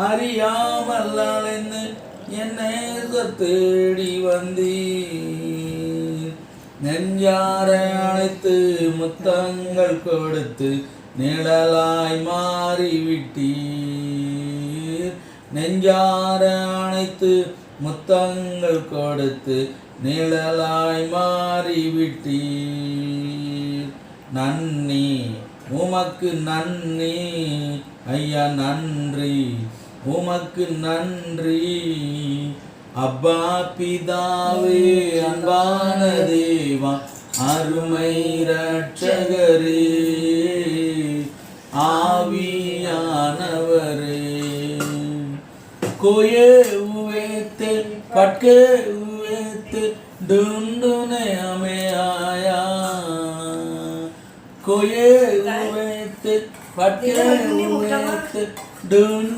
அறியாமல் அலைந்து என்னை தேடி வந்தீர். நெஞ்சாரை அழைத்து முத்தங்கள் கொடுத்து நிழலாய் மாறிவிட்டீர். நெஞ்சாரை அழைத்து முத்தங்கள் கொடுத்து நிழலாய் மாறிவிட்டீர். நன்னி உமக்கு நன்றி ஐயா, நன்றி உமக்கு நன்றி. அப்பா பிதாவே, அன்பான தேவா, அருமை இரட்சகரே, ஆவியானவரே, कोये हुए थे पटके हुए थे ढूंढने हमें आया. कोये हुए थे पटके हुए थे ढूंढ